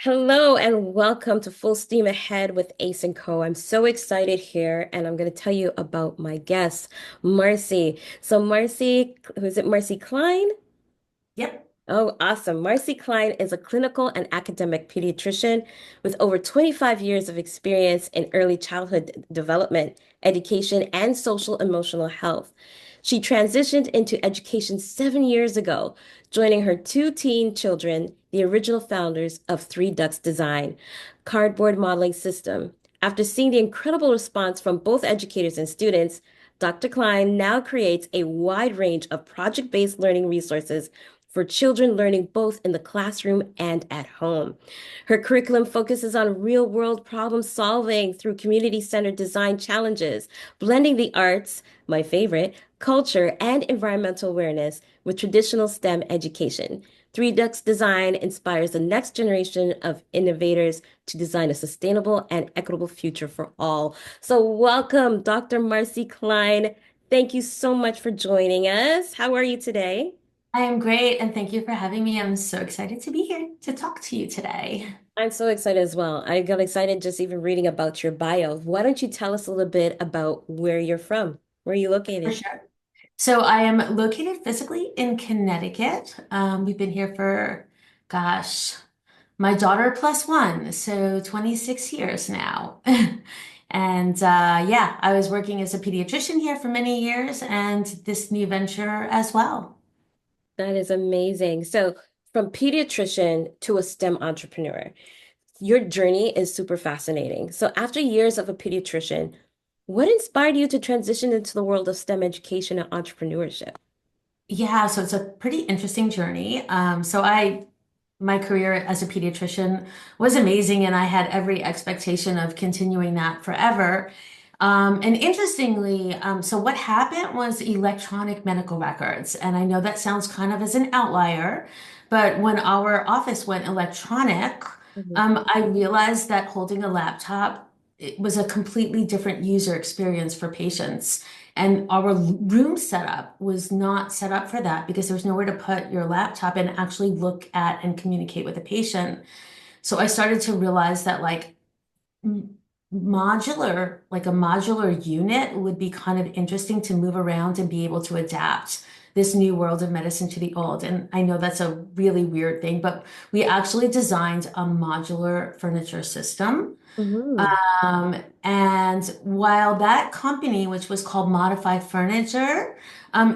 Hello and welcome to Full Steam Ahead with Ace and Co. I'm so excited here and I'm going to tell you about my guest, Marci. So Marci, who's it? Marci Klein? Yep. Oh, awesome. Marci Klein is a clinical and academic pediatrician with over 25 years of experience in early childhood development, education, and social emotional health. She transitioned into education 7 years ago, joining her two teen children, the original founders of Three Ducks Design, cardboard modeling system. After seeing the incredible response from both educators and students, Dr. Klein now creates a wide range of project-based learning resources for children learning both in the classroom and at home. Her curriculum focuses on real-world problem solving through community-centered design challenges, blending the arts, my favorite, culture, and environmental awareness with traditional STEM education. Three Ducks Design inspires the next generation of innovators to design a sustainable and equitable future for all. So, welcome, Dr. Marci Klein. Thank you so much for joining us. How are you today? I am great, and thank you for having me. I'm so excited to be here to talk to you today. I'm so excited as well. I got excited just even reading about your bio. Why don't you tell us a little bit about where you're from? Where are you For located? sure. So I am located physically in Connecticut. We've been here for, gosh, my daughter plus one, so 26 years now. And yeah, I was working as a pediatrician here for many years and this new venture as well. That is amazing. So, from pediatrician to a STEM entrepreneur, your journey is super fascinating. So, after years of a pediatrician, what inspired you to transition into the world of STEM education and entrepreneurship? Yeah, so it's a pretty interesting journey. My career as a pediatrician was amazing, and I had every expectation of continuing that forever. And interestingly, so what happened was electronic medical records, and I know that sounds kind of as an outlier, but when our office went electronic, Mhm. I realized that holding a laptop, it was a completely different user experience for patients. And our room setup was not set up for that because there's nowhere to put your laptop and actually look at and communicate with the patient. So I started to realize that m- like a modular unit would be kind of interesting to move around and be able to adapt this new world of medicine to the old. And I know that's a really weird thing, but we actually designed a modular furniture system. Mhm. And while that company, which was called Modified Furniture,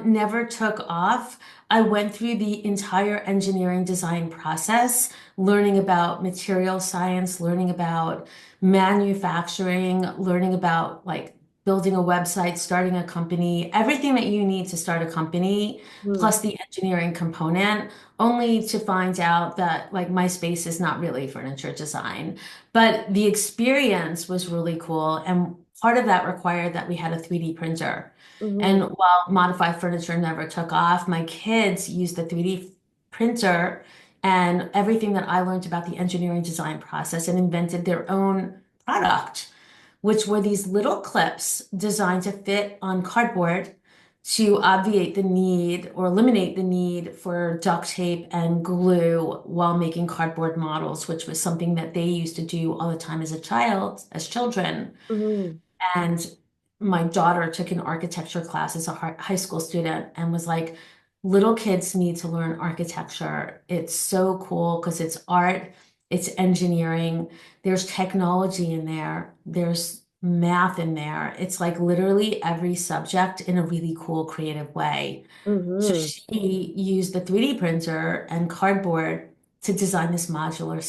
never took off, I went through the entire engineering design process, learning about material science, learning about manufacturing, learning about like building a website, starting a company, everything that you need to start a company, Mhm. plus the engineering component, only to find out that like my space is not really furniture design. But the experience was really cool. And part of that required that we had a 3D printer. And Mhm. while modified furniture never took off, my kids used the 3D printer and everything that I learned about the engineering design process and invented their own product, which were these little clips designed to fit on cardboard to obviate the need or eliminate the need for duct tape and glue while making cardboard models, which was something that they used to do all the time as a child, as children. Mhm. And my daughter took an architecture class as a high school student and was like, little kids need to learn architecture. It's so cool because it's art, it's engineering, there's technology in there, there's math in there. It's like literally every subject in a really cool, creative way. So Mhm. she used the 3D printer and cardboard to design this modular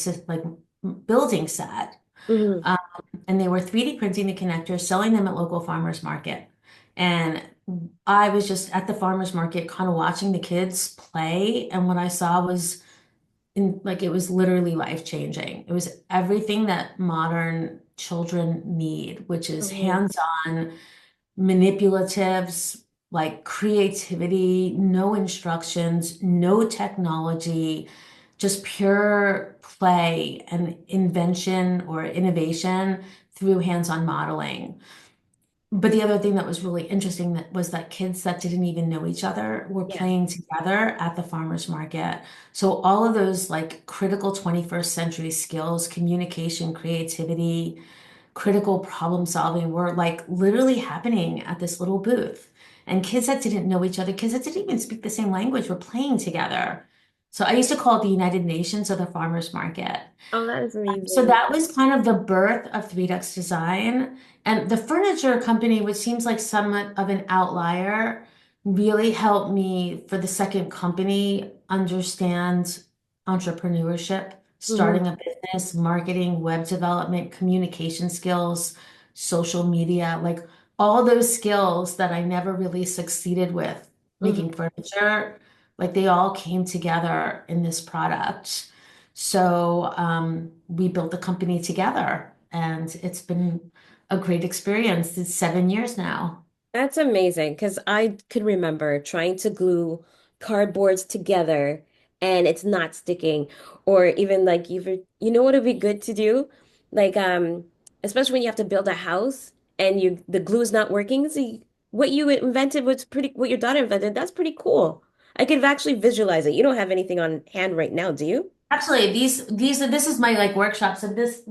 building set. Mhm. Um, and they were 3D printing the connectors, selling them at local farmers market. And I was just at the farmers market, kind of watching the kids play. And what I saw was it was literally life changing. It was everything that modern children need, which is Mhm. hands-on, manipulatives, like creativity, no instructions, no technology, just pure play and invention or innovation through hands-on modeling. But the other thing that was really interesting that was that kids that didn't even know each other were Yeah. playing together at the farmers market. So all of those like critical 21st century skills, communication, creativity, critical problem solving were like literally happening at this little booth. And kids that didn't know each other, kids that didn't even speak the same language were playing together. So I used to call it the United Nations of the farmers market. Oh, that is So amazing. that was kind of the birth of Three Ducks Design. And the furniture company, which seems like somewhat of an outlier, really helped me for the second company understand entrepreneurship, Hmm. starting a business, marketing, web development, communication skills, social media, like all those skills that I never really succeeded with making Hmm. furniture, like they all came together in this product. So we built the company together, and it's been a great experience. It's 7 years now. That's amazing because I could remember trying to glue cardboards together and it's not sticking. Or even like even you know what would be good to do? Like especially when you have to build a house and you the glue is not working. See what you invented was pretty what your daughter invented, that's pretty cool. I could actually visualize it. You don't have anything on hand right now, do you? Actually, this is my like workshop. So this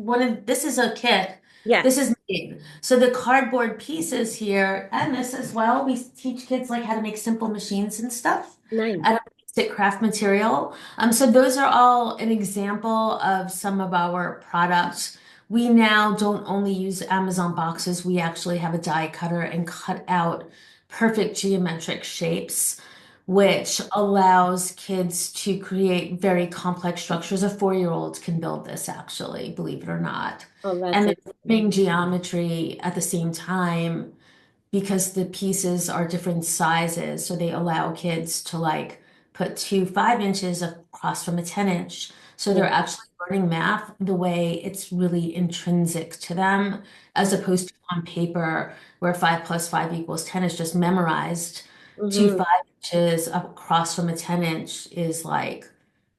is a kit. Yeah. This is made. So the cardboard pieces here and this as well. We teach kids like how to make simple machines and stuff Nice. out of basic craft material. So those are all an example of some of our products. We now don't only use Amazon boxes. We actually have a die cutter and cut out perfect geometric shapes which allows kids to create very complex structures. A 4-year-old can build this actually, believe it or not. Oh, that's And they're amazing. doing geometry at the same time because the pieces are different sizes. So they allow kids to like put 2 5 inches across from a 10 inch. So they're Yeah. actually learning math the way it's really intrinsic to them, as opposed to on paper where 5 + 5 = 10 is just memorized. Two Mm-hmm. 5 inches across from a 10 inch is like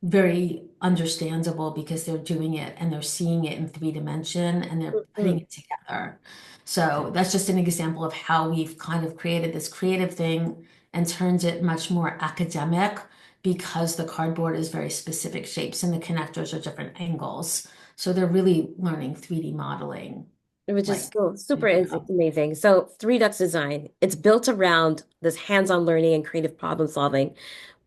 very understandable because they're doing it and they're seeing it in 3 dimension and they're putting Mm-hmm. it together. So that's just an example of how we've kind of created this creative thing and turned it much more academic because the cardboard is very specific shapes and the connectors are different angles. So they're really learning 3D modeling, Which is like, so super amazing. So, Three Ducks Design, it's built around this hands-on learning and creative problem solving.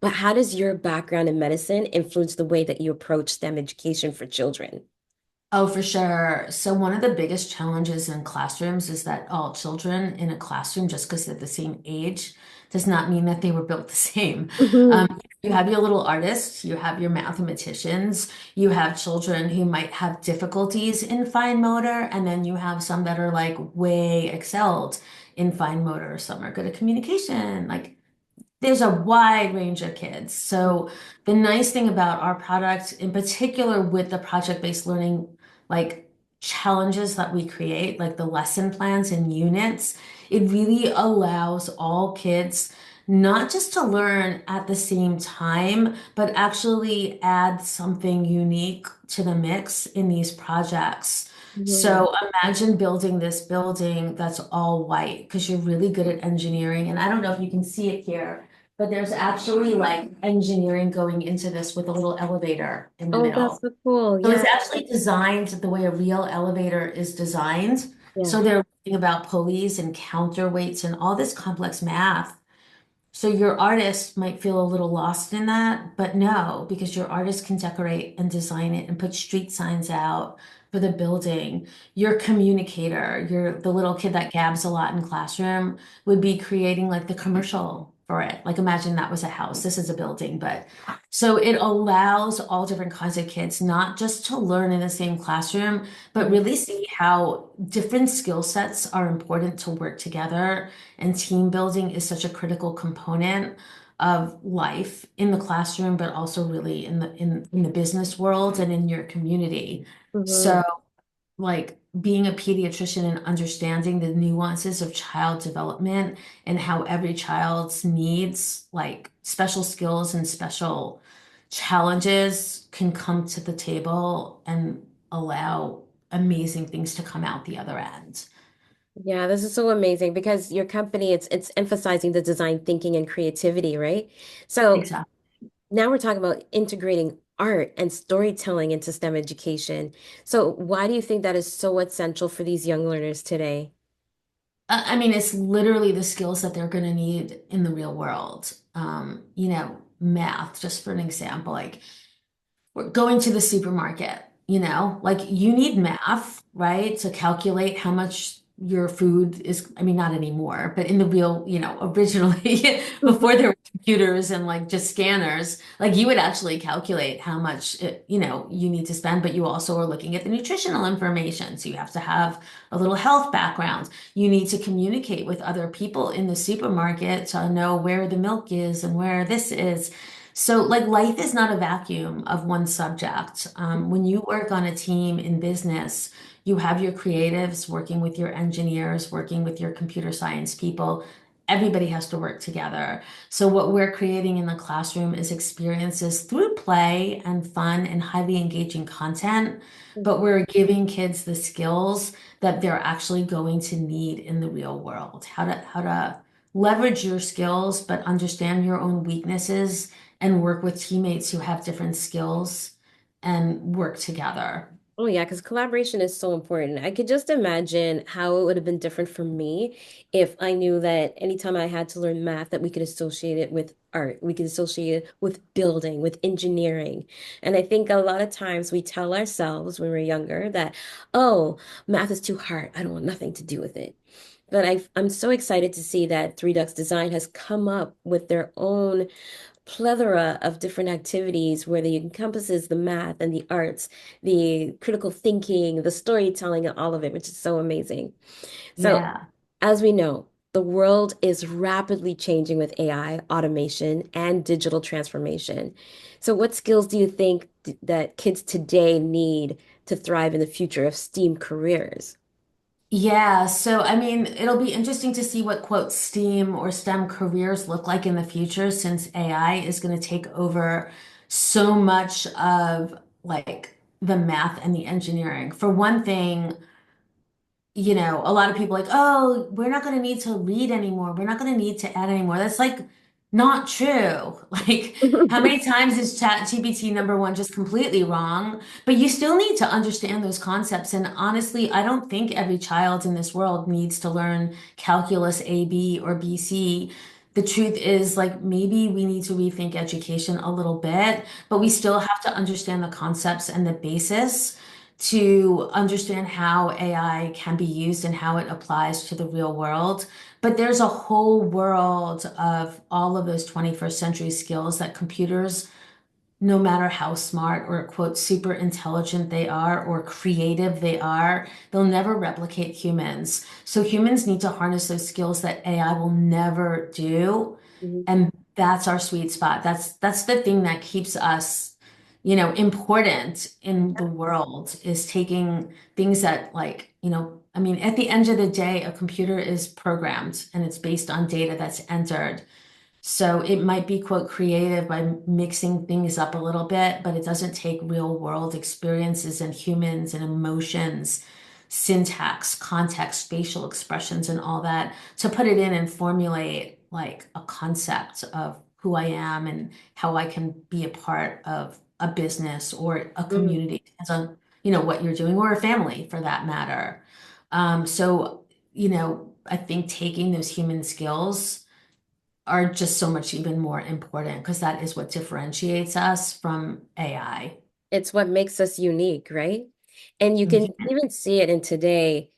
But how does your background in medicine influence the way that you approach STEM education for children? oh, for sure. So one of the biggest challenges in classrooms is that all children in a classroom, just because they're the same age, does not mean that they were built the same. Hmm. You have your little artists, you have your mathematicians, you have children who might have difficulties in fine motor, and then you have some that are like way excelled in fine motor. Some are good at communication. Like there's a wide range of kids. So the nice thing about our product, in particular with the project-based learning, like challenges that we create, like the lesson plans and units, it really allows all kids not just to learn at the same time, but actually add something unique to the mix in these projects. Hmm. So imagine building this building that's all white because you're really good at engineering. And I don't know if you can see it here, but there's actually like engineering going into this with a little elevator in the Oh, that's middle. so cool. So it's Yeah. actually designed the way a real elevator is designed. Yeah. So they're learning about pulleys and counterweights and all this complex math. So your artist might feel a little lost in that, but no, because your artist can decorate and design it and put street signs out for the building. Your communicator, your the little kid that gabs a lot in classroom would be creating like the commercial for it. Like imagine that was a house. This is a building, but so it allows all different kinds of kids not just to learn in the same classroom, but Mhm. really see how different skill sets are important to work together and team building is such a critical component of life in the classroom, but also really in the business world and in your community. So, Mhm. like being a pediatrician and understanding the nuances of child development and how every child's needs, like special skills and special challenges, can come to the table and allow amazing things to come out the other end. Yeah, this is so amazing because your company it's emphasizing the design thinking and creativity, right? So Exactly. now we're talking about integrating art and storytelling into STEM education. So why do you think that is so essential for these young learners today? I mean, it's literally the skills that they're going to need in the real world. Math, just for an example, like we're going to the supermarket, like you need math, right, to calculate how much your food is. I mean, not anymore, but in the real, originally, before there were computers and like just scanners, like you would actually calculate how much, you need to spend, but you also are looking at the nutritional information. So you have to have a little health background. You need to communicate with other people in the supermarket to know where the milk is and where this is. So, like, life is not a vacuum of one subject. When you work on a team in business, you have your creatives working with your engineers, working with your computer science people. Everybody has to work together. So, what we're creating in the classroom is experiences through play and fun and highly engaging content, but Mhm. we're giving kids the skills that they're actually going to need in the real world. How to leverage your skills, but understand your own weaknesses and work with teammates who have different skills and work together. Oh yeah, because collaboration is so important. I could just imagine how it would have been different for me if I knew that anytime I had to learn math, that we could associate it with art, we could associate it with building, with engineering. And I think a lot of times we tell ourselves when we're younger that, oh, math is too hard. I don't want nothing to do with it. But I'm so excited to see that Three Ducks Design has come up with their own plethora of different activities where they encompasses the math and the arts, the critical thinking, the storytelling, and all of it, which is so amazing. So, Yeah. as we know, the world is rapidly changing with AI, automation, and digital transformation. So, what skills do you think that kids today need to thrive in the future of STEAM careers? Yeah, so I mean, it'll be interesting to see what quote STEAM or STEM careers look like in the future since AI is going to take over so much of like the math and the engineering. For one thing, a lot of people like, oh, we're not going to need to read anymore. We're not going to need to add anymore. That's like not true. Like, how many times is ChatGPT number one just completely wrong? But you still need to understand those concepts. And honestly, I don't think every child in this world needs to learn calculus AB or BC. The truth is, like, maybe we need to rethink education a little bit, but we still have to understand the concepts and the basis to understand how AI can be used and how it applies to the real world. But there's a whole world of all of those 21st century skills that computers, no matter how smart or quote super intelligent they are or creative they are, they'll never replicate humans. So humans need to harness those skills that AI will never do. Mhm. And that's our sweet spot. That's the thing that keeps us, important in the world is taking things that like, I mean, at the end of the day, a computer is programmed and it's based on data that's entered. So it might be, quote, creative by mixing things up a little bit, but it doesn't take real world experiences and humans and emotions, syntax, context, facial expressions, and all that to put it in and formulate like a concept of who I am and how I can be a part of a business or a Mhm. community, depends on, what you're doing or a family for that matter. I think taking those human skills are just so much even more important because that is what differentiates us from AI. It's what makes us unique, right? And you can Yeah. even see it in today.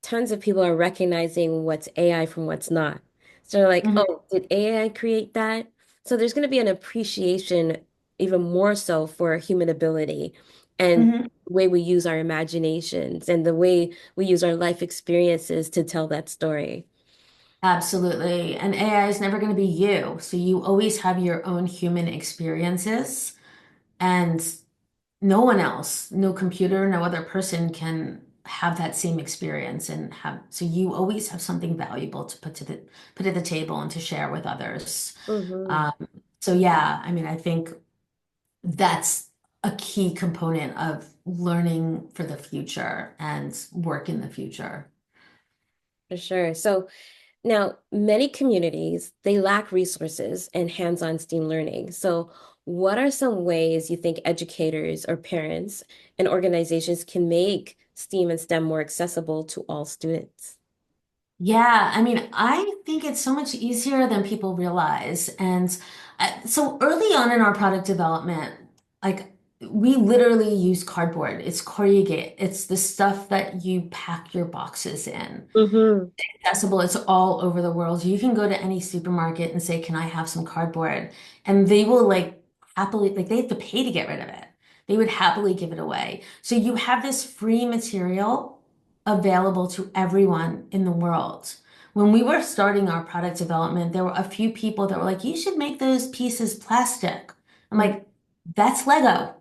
Tons of people are recognizing what's AI from what's not. So they're like, Mhm, oh, did AI create that? So there's going to be an appreciation even more so for human ability and mhm. the way we use our imaginations and the way we use our life experiences to tell that story. Absolutely. And AI is never going to be you. So you always have your own human experiences, and no one else, no computer, no other person can have that same experience and have, so you always have something valuable to put at the table and to share with others. Hmm. Um, so yeah, I mean, I think that's a key component of learning for the future and work in the future. For sure. So now, many communities, they lack resources and hands-on STEAM learning. So, what are some ways you think educators or parents and organizations can make STEAM and STEM more accessible to all students? Yeah, I mean, I think it's so much easier than people realize. And so early on in our product development, like we literally use cardboard. It's corrugate. It's the stuff that you pack your boxes in. Mm-hmm. Accessible. It's all over the world. You can go to any supermarket and say, "Can I have some cardboard?" And they will like happily, like they have to pay to get rid of it. They would happily give it away. So you have this free material available to everyone in the world. When we were starting our product development, there were a few people that were like, "You should make those pieces plastic." I'm like, "That's Lego."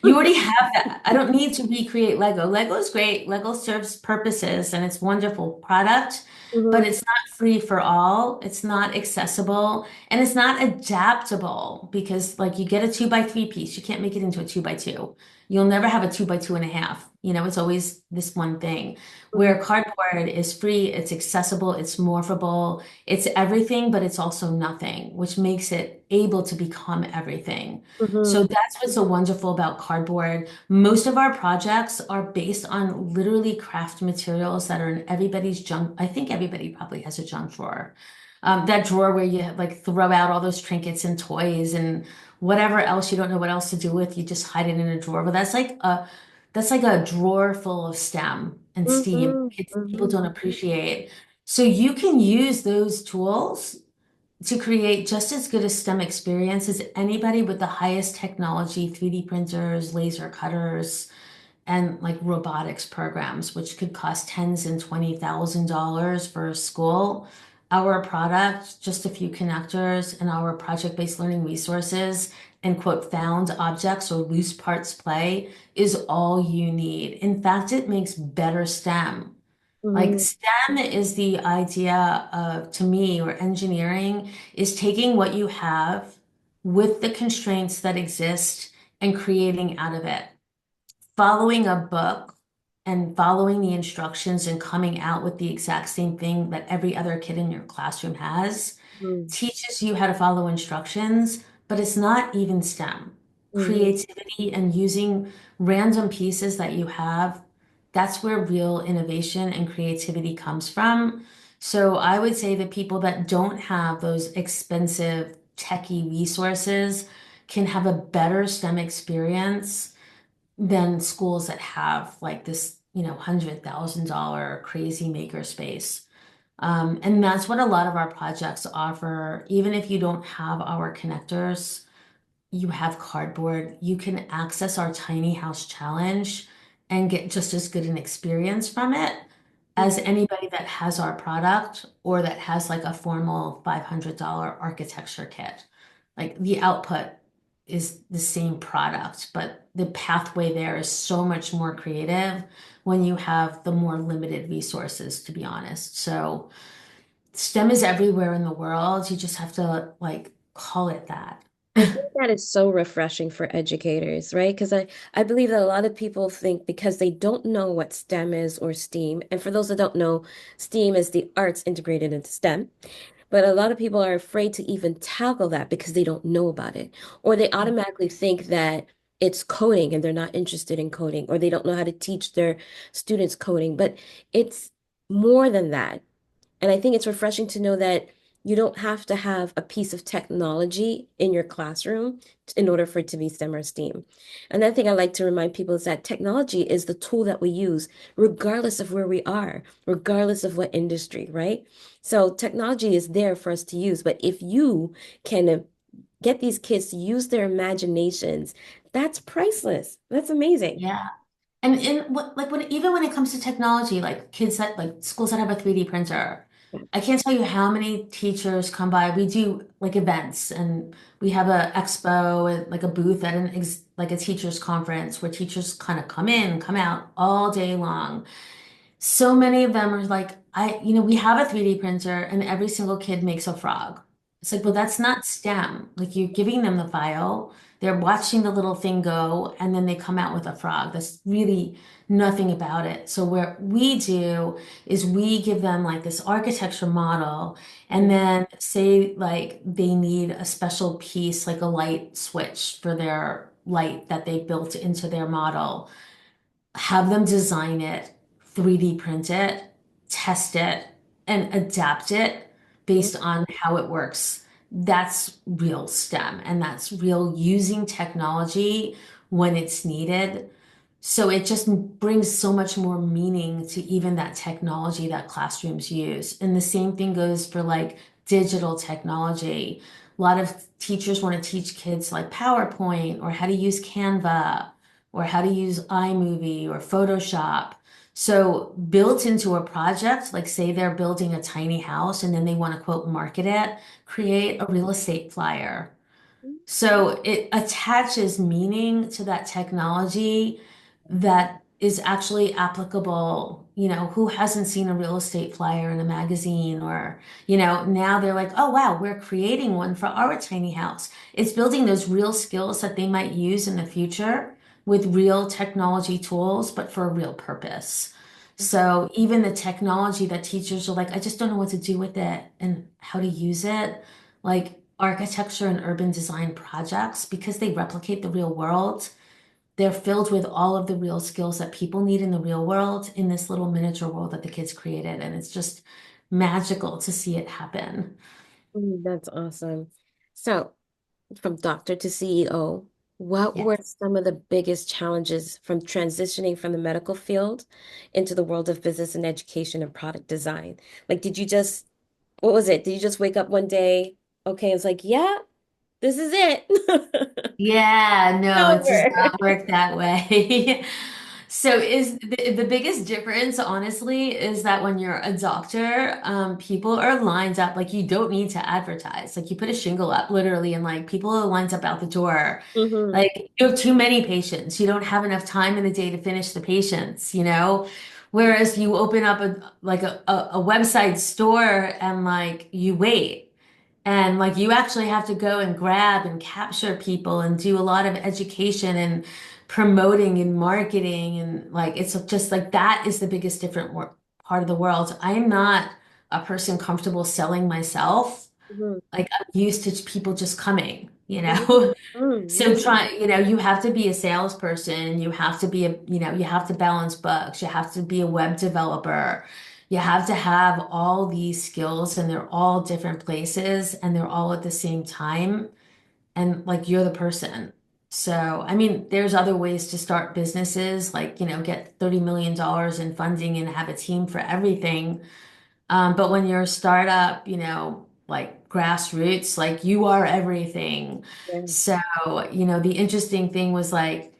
You already have that. I don't need to recreate Lego. Lego's great. Lego serves purposes and it's wonderful product, but Mm-hmm. it's not free for all. It's not accessible and it's not adaptable because like you get a 2x3 piece, you can't make it into a 2x2. You'll never have a 2x2.5. It's always this one thing. Mm-hmm. Where cardboard is free, it's accessible, it's morphable, it's everything, but it's also nothing, which makes it able to become everything. Mm-hmm. So that's what's so wonderful about cardboard. Most of our projects are based on literally craft materials that are in everybody's junk. I think everybody probably has a junk drawer. That drawer where you like throw out all those trinkets and toys and whatever else you don't know what else to do with, you just hide it in a drawer. But that's like a drawer full of STEM and STEAM. Mm-hmm. People Mm-hmm. don't appreciate. So you can use those tools to create just as good a STEM experience as anybody with the highest technology, 3D printers, laser cutters, and like robotics programs, which could cost tens and $20,000 for a school. Our product, just a few connectors, and our project-based learning resources and quote found objects or loose parts play is all you need. In fact, it makes better STEM. Like Mm-hmm. STEM is the idea of, to me, or engineering is taking what you have with the constraints that exist and creating out of it. Following a book and following the instructions and coming out with the exact same thing that every other kid in your classroom has teaches you how to follow instructions, but it's not even STEM. Mm-hmm. Creativity and using random pieces that you have, that's where real innovation and creativity comes from. So I would say that people that don't have those expensive techie resources can have a better STEM experience than schools that have like this, $100,000 crazy maker space. And that's what a lot of our projects offer. Even if you don't have our connectors, you have cardboard, you can access our tiny house challenge and get just as good an experience from it as anybody that has our product or that has like a formal $500 architecture kit. Like the output is the same product, but the pathway there is so much more creative when you have the more limited resources, to be honest. So STEM is everywhere in the world. You just have to like call it that. I think that is so refreshing for educators, right? Because I believe that a lot of people think because they don't know what STEM is or STEAM, and for those that don't know, STEAM is the arts integrated into STEM, but a lot of people are afraid to even tackle that because they don't know about it, or they automatically think that it's coding and they're not interested in coding, or they don't know how to teach their students coding, but it's more than that. And I think it's refreshing to know that you don't have to have a piece of technology in your classroom in order for it to be STEM or STEAM. Another thing I like to remind people is that technology is the tool that we use, regardless of where we are, regardless of what industry, right? So technology is there for us to use, but if you can get these kids to use their imaginations, that's priceless. That's amazing. Yeah. And like when even when it comes to technology, like kids that like schools that have a 3D printer, I can't tell you how many teachers come by. We do like events and we have a expo and like a booth at an ex like a teachers conference where teachers kind of come in, come out all day long. So many of them are like, we have a 3D printer and every single kid makes a frog. It's like, well, that's not STEM. Like you're giving them the file. They're watching the little thing go, and then they come out with a frog. That's really nothing about it. So what we do is we give them like this architecture model, and then say like they need a special piece, like a light switch for their light that they built into their model, have them design it, 3D print it, test it, and adapt it based on how it works. That's real STEM, and that's real using technology when it's needed. So it just brings so much more meaning to even that technology that classrooms use. And the same thing goes for like digital technology. A lot of teachers want to teach kids like PowerPoint or how to use Canva or how to use iMovie or Photoshop. So built into a project, like say they're building a tiny house and then they want to quote market it, create a real estate flyer. So it attaches meaning to that technology that is actually applicable. Who hasn't seen a real estate flyer in a magazine or, now they're like, oh, wow, we're creating one for our tiny house. It's building those real skills that they might use in the future with real technology tools, but for a real purpose. So even the technology that teachers are like, I just don't know what to do with it and how to use it, like architecture and urban design projects, because they replicate the real world, they're filled with all of the real skills that people need in the real world in this little miniature world that the kids created. And it's just magical to see it happen. That's awesome. So, from doctor to CEO, what were Yes. some of the biggest challenges from transitioning from the medical field into the world of business and education and product design? Like, what was it? Did you just wake up one day? Okay, it's like, yeah, this is it. Yeah, no, it does Over. not work that way. So is the biggest difference, honestly, is that when you're a doctor, people are lined up, like you don't need to advertise. Like you put a shingle up literally and like people are lined up out the door. Hmm. Like you have too many patients. You don't have enough time in the day to finish the patients. Whereas you open up a website store and like you wait. And like you actually have to go and grab and capture people and do a lot of education and promoting and marketing. And like it's just like that is the biggest different part of the world. I am not a person comfortable selling myself. Hmm. Like I'm used to people just coming, you Hmm. know? So Hmm. you have to be a salesperson, you have to balance books, you have to be a web developer. You have to have all these skills and they're all different places and they're all at the same time. And like you're the person. So, I mean, there's other ways to start businesses, like, get $30 million in funding and have a team for everything. But when you're a startup, like grassroots, like you are everything. Yeah. So, the interesting thing was like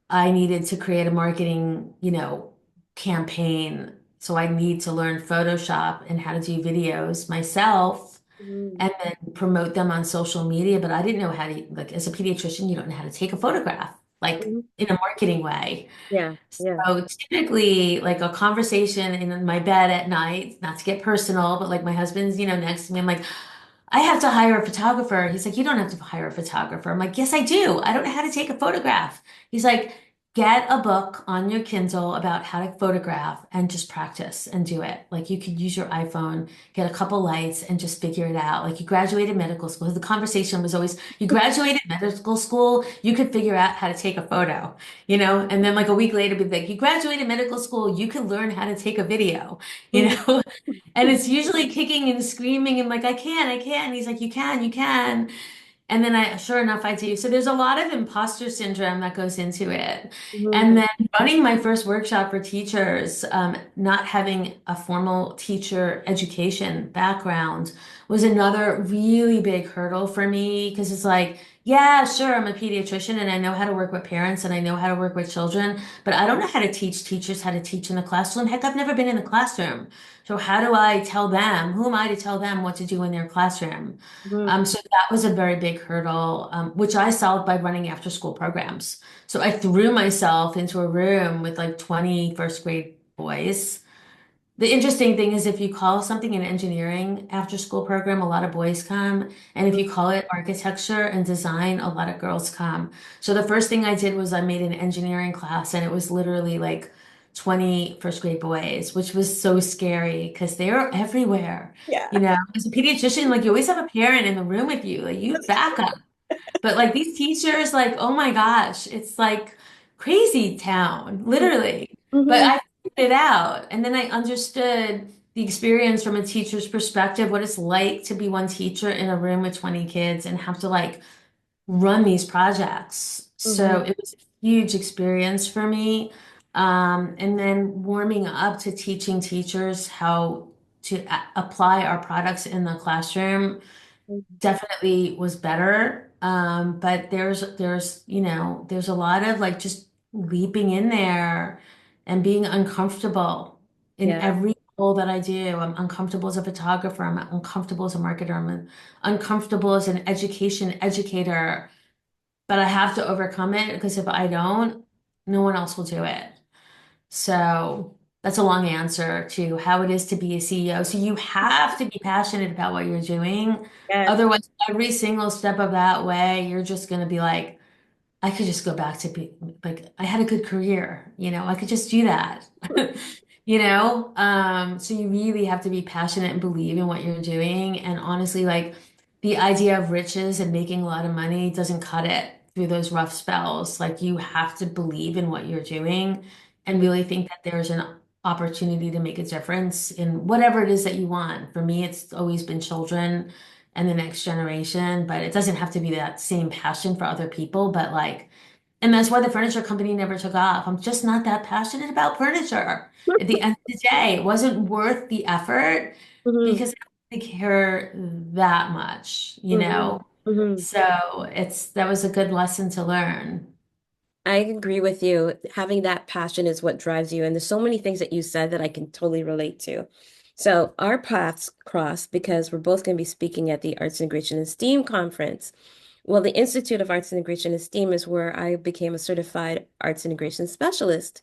I needed to create a marketing, campaign. So I need to learn Photoshop and how to do videos myself Hmm. and then promote them on social media. But I didn't know how to, like, as a pediatrician, you don't know how to take a photograph, like Hmm. in a marketing way. Yeah. Yeah. So typically, like a conversation in my bed at night, not to get personal, but like my husband's, next to me, I'm like, I have to hire a photographer. He's like, you don't have to hire a photographer. I'm like, yes, I do. I don't know how to take a photograph. He's like, get a book on your Kindle about how to photograph and just practice and do it. Like you could use your iPhone, get a couple lights and just figure it out. Like you graduated medical school. The conversation was always, you graduated medical school, you could figure out how to take a photo. And then like a week later, be like, you graduated medical school, you can learn how to take a video, you Hmm. know? And it's usually kicking and screaming and like, I can't. And he's like, you can. And then sure enough, I do. So there's a lot of imposter syndrome that goes into it. And Hmm. then running my first workshop for teachers, not having a formal teacher education background was another really big hurdle for me because it's like, yeah, sure, I'm a pediatrician and I know how to work with parents and I know how to work with children, but I don't know how to teach teachers how to teach in the classroom. Heck, I've never been in the classroom. So how do I tell them? Who am I to tell them what to do in their classroom? Hmm. So that was a very big hurdle, which I solved by running after school programs. So I threw myself into a room with like 20 first grade boys The interesting thing is if you call something an engineering after school program, a lot of boys come. And if you call it architecture and design, a lot of girls come. So the first thing I did was I made an engineering class and it was literally like 20 first grade boys, which was so scary because they're everywhere. Yeah. You know, as a pediatrician, like you always have a parent in the room with you, like you That's back up. But like these teachers, like, oh my gosh, it's like crazy town, true. literally. But Hmm. I figured it out. And then I understood the experience from a teacher's perspective, what it's like to be one teacher in a room with 20 kids and have to like run these projects. So Hmm. it was a huge experience for me. And then warming up to teaching teachers how to apply our products in the classroom definitely was better. But there's a lot of like just leaping in there and being uncomfortable in Yeah. every role that I do. I'm uncomfortable as a photographer. I'm uncomfortable as a marketer. I'm uncomfortable as an educator. But I have to overcome it because if I don't, no one else will do it. So that's a long answer to how it is to be a CEO. So you have to be passionate about what you're doing. Yes. Otherwise, every single step of that way, you're just going to be like, I could just go back to be like, I had a good career, I could just do that. So you really have to be passionate and believe in what you're doing. And honestly, like the idea of riches and making a lot of money doesn't cut it through those rough spells. Like you have to believe in what you're doing and Mhm. really think that there's an opportunity to make a difference in whatever it is that you want. For me, it's always been children and the next generation, but it doesn't have to be that same passion for other people. But like, and that's why the furniture company never took off. I'm just not that passionate about furniture. At the end of the day, it wasn't worth the effort Mhm. because I don't really care that much, you Mhm. know? Mhm. So that was a good lesson to learn. I agree with you. Having that passion is what drives you. And there's so many things that you said that I can totally relate to. So our paths cross because we're both going to be speaking at the Arts Integration and STEAM conference. Well, the Institute of Arts Integration and STEAM is where I became a certified arts integration specialist.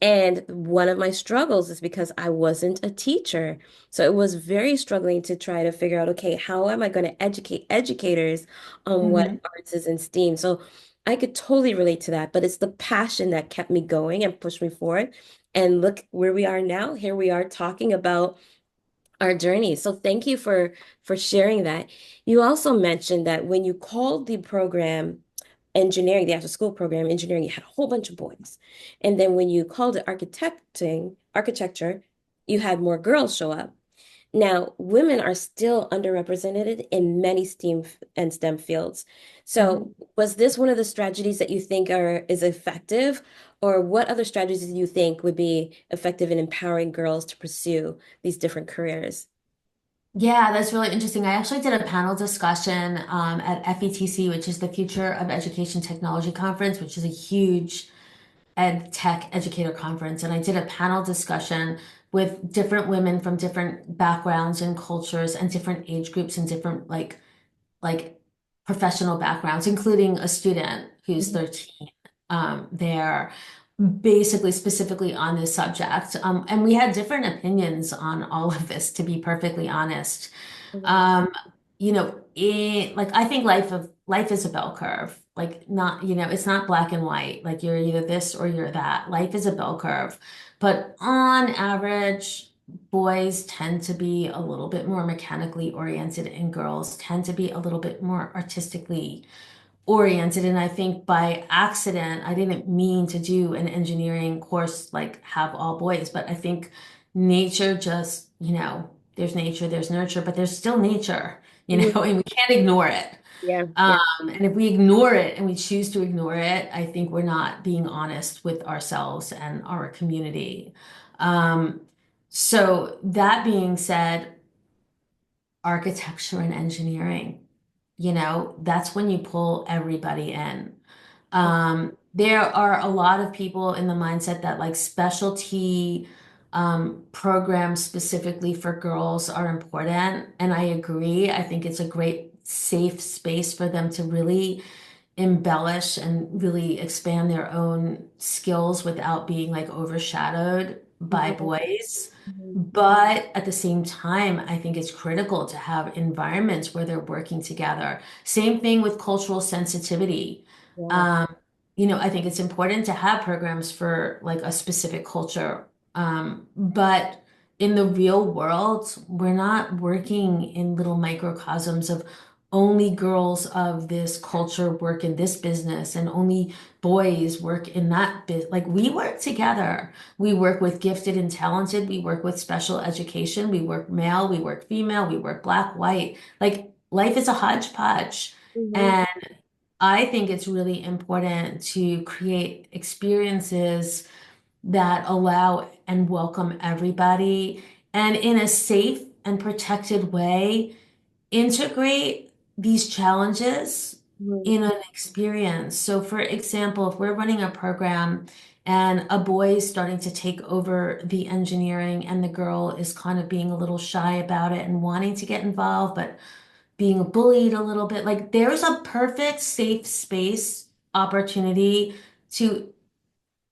And one of my struggles is because I wasn't a teacher. So it was very struggling to try to figure out, okay, how am I going to educate educators on what Hmm. arts is in STEAM? So I could totally relate to that, but it's the passion that kept me going and pushed me forward. And look where we are now. Here we are talking about our journey. So thank you for sharing that. You also mentioned that when you called the program engineering, the after school program engineering, you had a whole bunch of boys. And then when you called it architecture, you had more girls show up. Now, women are still underrepresented in many and STEM fields. So, was this one of the strategies that you think is effective, or what other strategies do you think would be effective in empowering girls to pursue these different careers? Yeah, that's really interesting. I actually did a panel discussion at FETC, which is the Future of Education Technology Conference, which is a huge ed tech educator conference. And I did a panel discussion with different women from different backgrounds and cultures and different age groups and different like professional backgrounds, including a student who's Mhm. 13 there, basically specifically on this subject. And we had different opinions on all of this, to be perfectly honest. Mhm. Um, like I think life is a bell curve. Like not, it's not black and white. Like you're either this or you're that. Life is a bell curve. But on average, boys tend to be a little bit more mechanically oriented and girls tend to be a little bit more artistically oriented. And I think by accident, I didn't mean to do an engineering course like have all boys, but I think nature just, there's nature, there's nurture, but there's still nature, Mhm. and we can't ignore it. Yeah, Um, yeah. and if we ignore it and we choose to ignore it, I think we're not being honest with ourselves and our community. Um, so that being said, architecture and engineering, that's when you pull everybody in. There are a lot of people in the mindset that like specialty programs specifically for girls are important. And I agree. I think it's a great safe space for them to really embellish and really expand their own skills without being like overshadowed by Mhm. boys. Mhm. But at the same time, I think it's critical to have environments where they're working together. Same thing with cultural sensitivity. Yeah. Um, I think it's important to have programs for like a specific culture. But in the real world, we're not working in little microcosms of only girls of this culture work in this business and only boys work in that business. Like we work together. We work with gifted and talented. We work with special education. We work male. We work female. We work black, white. Like life is a hodgepodge. Mhm. And I think it's really important to create experiences that allow and welcome everybody and in a safe and protected way integrate these challenges Mhm. in an experience. So, for example, if we're running a program and a boy is starting to take over the engineering and the girl is kind of being a little shy about it and wanting to get involved, but being bullied a little bit, like there's a perfect safe space opportunity to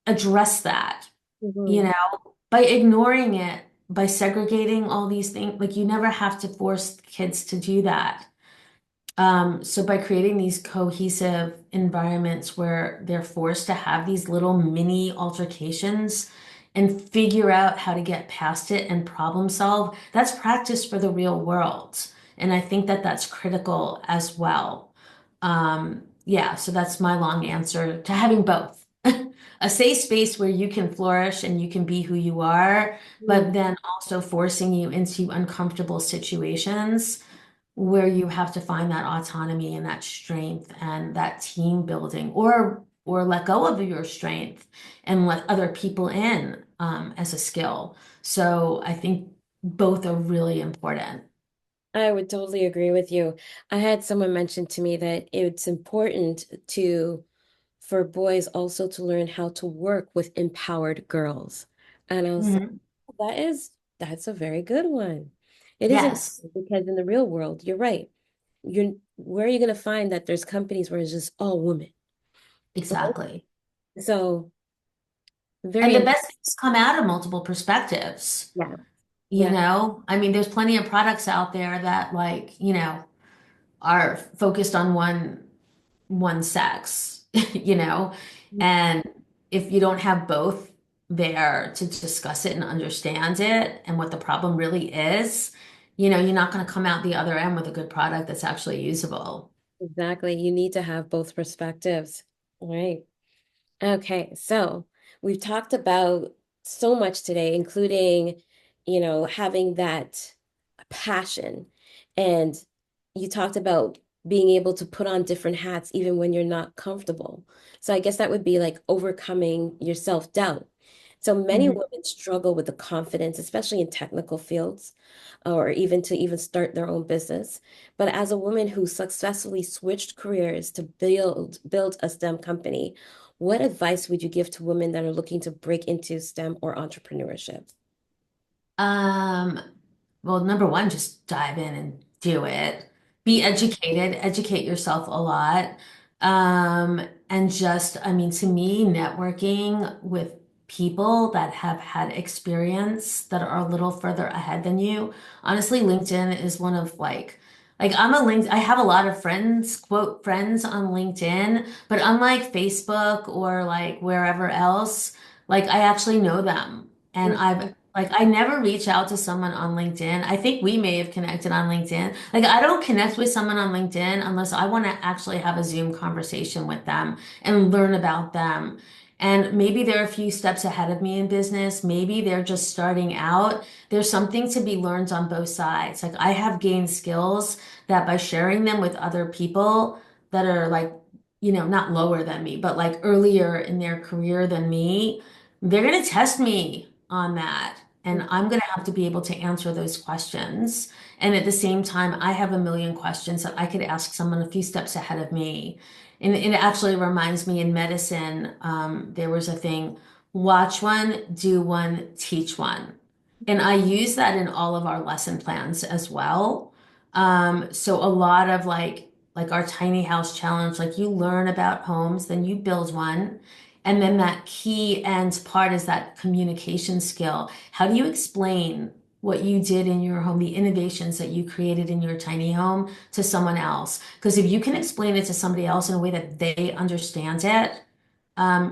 address that, you Mhm. know, by ignoring it, by segregating all these things. Like you never have to force kids to do that. So by creating these cohesive environments where they're forced to have these little mini altercations and figure out how to get past it and problem solve, that's practice for the real world. And I think that that's critical as well. Yeah, so that's my long answer to having both. A safe space where you can flourish and you can be who you are, Mhm. but then also forcing you into uncomfortable situations where you have to find that autonomy and that strength and that team building or let go of your strength and let other people in as a skill. So I think both are really important. I would totally agree with you. I had someone mention to me that it's important to for boys also to learn how to work with empowered girls. And I was like, Mhm. that is that's a very good one. It is important Yes, because in the real world, you're right. You're where are you going to find that there's companies where it's just all women, right? exactly. So And very the important. best things come out of multiple perspectives. Yeah. You Yeah. know, I mean, there's plenty of products out there that like, are focused on one sex, you know? And if you don't have both there to discuss it and understand it and what the problem really is, you're not going to come out the other end with a good product that's actually usable. Exactly. You need to have both perspectives. Right. Okay, so we've talked about so much today, including, having that passion. And you talked about being able to put on different hats even when you're not comfortable. So I guess that would be like overcoming your self-doubt. So many Mhm. women struggle with the confidence, especially in technical fields, or even to even start their own business. But as a woman who successfully switched careers to build a STEM company, what advice would you give to women that are looking to break into STEM or entrepreneurship? Um, well, number one, just dive in and do it. Be educated, educate yourself a lot. And just, I mean, to me, networking with people that have had experience that are a little further ahead than you. Honestly, LinkedIn is one of like I have a lot of friends, quote, friends on LinkedIn, but unlike Facebook or like wherever else, like I actually know them. And Mhm. I never reach out to someone on LinkedIn. I think we may have connected on LinkedIn. Like I don't connect with someone on LinkedIn unless I want to actually have a Zoom conversation with them and learn about them. And maybe they're a few steps ahead of me in business. Maybe they're just starting out. There's something to be learned on both sides. Like I have gained skills that by sharing them with other people that are like, not lower than me, but like earlier in their career than me, they're going to test me on that. And I'm going to have to be able to answer those questions. And at the same time, I have a million questions that I could ask someone a few steps ahead of me. And it actually reminds me in medicine, there was a thing, watch one, do one, teach one. And I use that in all of our lesson plans as well. So a lot of like our tiny house challenge, like you learn about homes, then you build one. And then that key end part is that communication skill. How do you explain what you did in your home, the innovations that you created in your tiny home to someone else? Because if you can explain it to somebody else in a way that they understand it,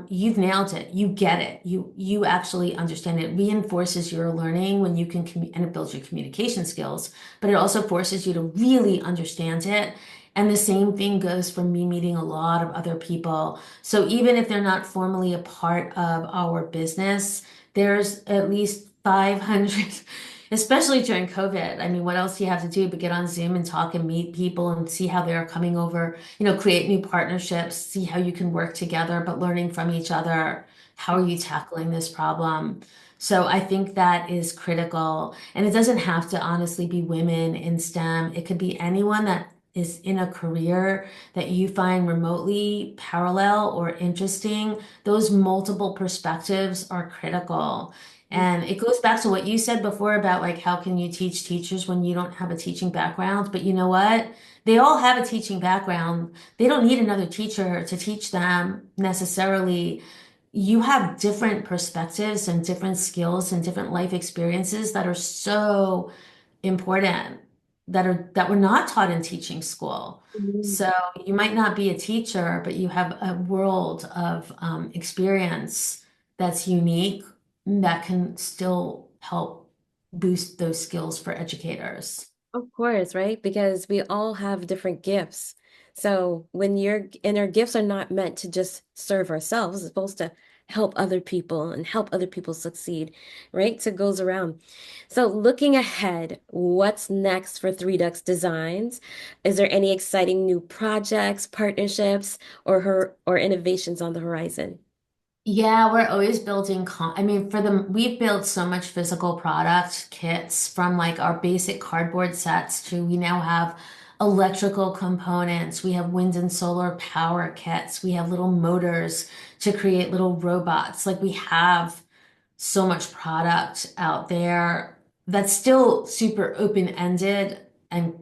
you've nailed it. You get it. You actually understand it. It reinforces your learning when you can and it builds your communication skills, but it also forces you to really understand it. And the same thing goes for me meeting a lot of other people. So even if they're not formally a part of our business, there's at least 500, especially during COVID. I mean, what else do you have to do but get on Zoom and talk and meet people and see how they're coming over, create new partnerships, see how you can work together, but learning from each other. How are you tackling this problem? So I think that is critical. And it doesn't have to honestly be women in STEM. It could be anyone that is in a career that you find remotely parallel or interesting. Those multiple perspectives are critical. And it goes back to what you said before about like how can you teach teachers when you don't have a teaching background? But you know what? They all have a teaching background. They don't need another teacher to teach them necessarily. You have different perspectives and different skills and different life experiences that are so important that were not taught in teaching school. Mhm. So you might not be a teacher, but you have a world of experience that's unique that can still help boost those skills for educators. Of course, right? Because we all have different gifts. So when our gifts are not meant to just serve ourselves, it's supposed to help other people and help other people succeed, right? So it goes around. So looking ahead, what's next for Three Ducks Designs? Is there any exciting new projects, partnerships, or innovations on the horizon? Yeah, we're always building I mean, we've built so much physical product kits from like our basic cardboard sets to we now have electrical components. We have wind and solar power kits. We have little motors to create little robots. Like we have so much product out there that's still super open-ended and,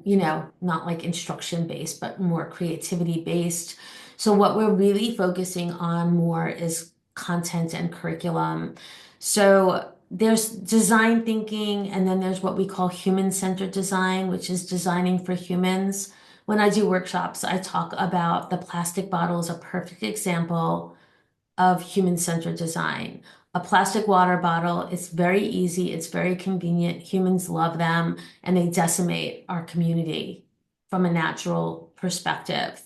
not like instruction based, but more creativity based. So what we're really focusing on more is content and curriculum. So there's design thinking, and then there's what we call human-centered design, which is designing for humans. When I do workshops, I talk about the plastic bottle as a perfect example of human-centered design. A plastic water bottle, it's very easy, it's very convenient. Humans love them, and they decimate our community from a natural perspective.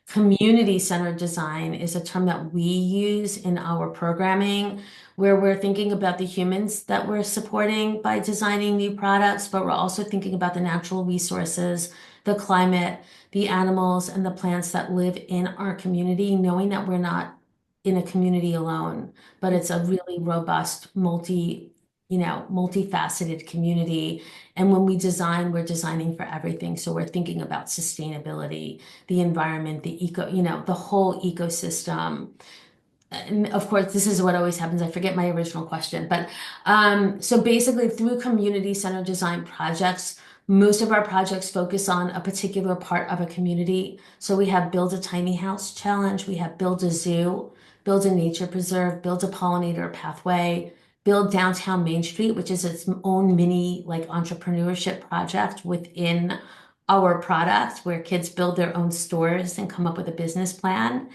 Community-centered design is a term that we use in our programming, where we're thinking about the humans that we're supporting by designing new products, but we're also thinking about the natural resources, the climate, the animals, and the plants that live in our community, knowing that we're not in a community alone, but it's a really robust, multifaceted community. And when we design, we're designing for everything. So we're thinking about sustainability, the environment, the whole ecosystem. And of course, this is what always happens. I forget my original question, but so basically, through community-centered design projects, most of our projects focus on a particular part of a community. So we have Build a Tiny House Challenge, we have Build a Zoo, Build a Nature Preserve, Build a Pollinator Pathway, Build Downtown Main Street, which is its own mini like entrepreneurship project within our product, where kids build their own stores and come up with a business plan.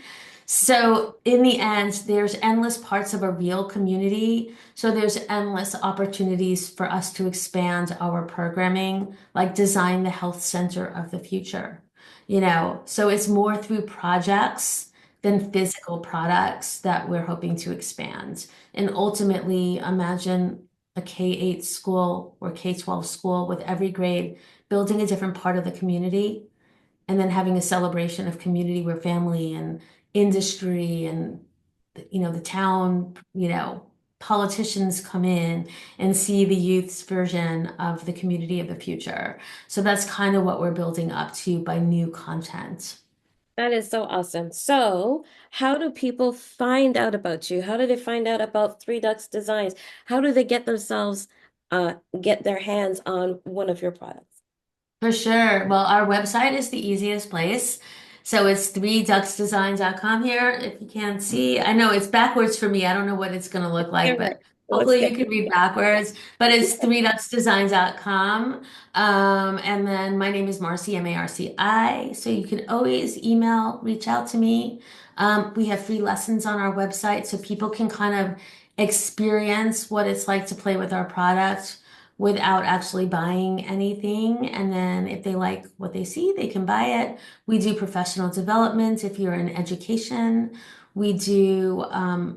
So in the end, there's endless parts of a real community. So there's endless opportunities for us to expand our programming, like design the health center of the future. So it's more through projects than physical products that we're hoping to expand. And ultimately, imagine a K-8 school or K-12 school with every grade building a different part of the community and then having a celebration of community where family and industry and the town, politicians come in and see the youth's version of the community of the future. So that's kind of what we're building up to by new content. That is so awesome. So, how do people find out about you? How do they find out about Three Ducks Designs? How do they get their hands on one of your products? For sure. Well, our website is the easiest place. So it's 3ducksdesign.com here. If you can't see, I know it's backwards for me. I don't know what it's going to look like, All right. but Let's hopefully get you can read backwards. But it's 3ducksdesign.com. And then my name is Marci, Marci. So you can always email, reach out to me. We have free lessons on our website so people can kind of experience what it's like to play with our product without actually buying anything. And then if they like what they see, they can buy it. We do professional development if you're in education. We do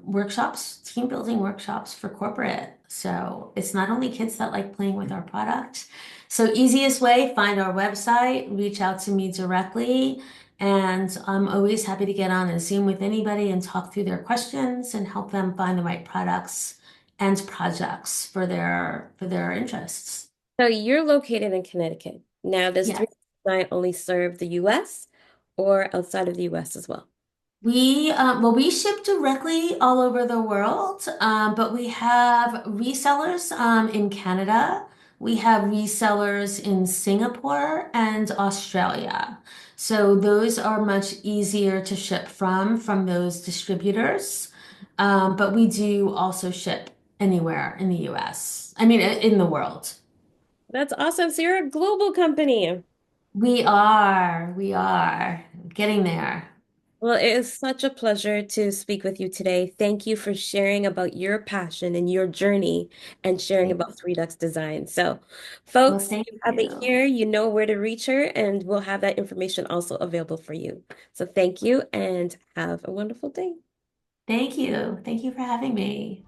workshops, team building workshops for corporate. So it's not only kids that like playing with our product. So easiest way, find our website, reach out to me directly. And I'm always happy to get on a Zoom with anybody and talk through their questions and help them find the right products and projects for their interests. So you're located in Connecticut. Now, does Yeah. 369 only serve the US or outside of the US as well? We ship directly all over the world, but we have resellers in Canada. We have resellers in Singapore and Australia. So those are much easier to ship from those distributors. But we do also ship anywhere in the US. I mean, in the world. That's awesome. So you're a global company. We are getting there. Well, it is such a pleasure to speak with you today. Thank you for sharing about your passion and your journey and sharing Thank about you. Three Ducks Design. So, Well, folks, thank you have it you. here. You know where to reach her, and we'll have that information also available for you. So, thank you and have a wonderful day. Thank you. Thank you for having me.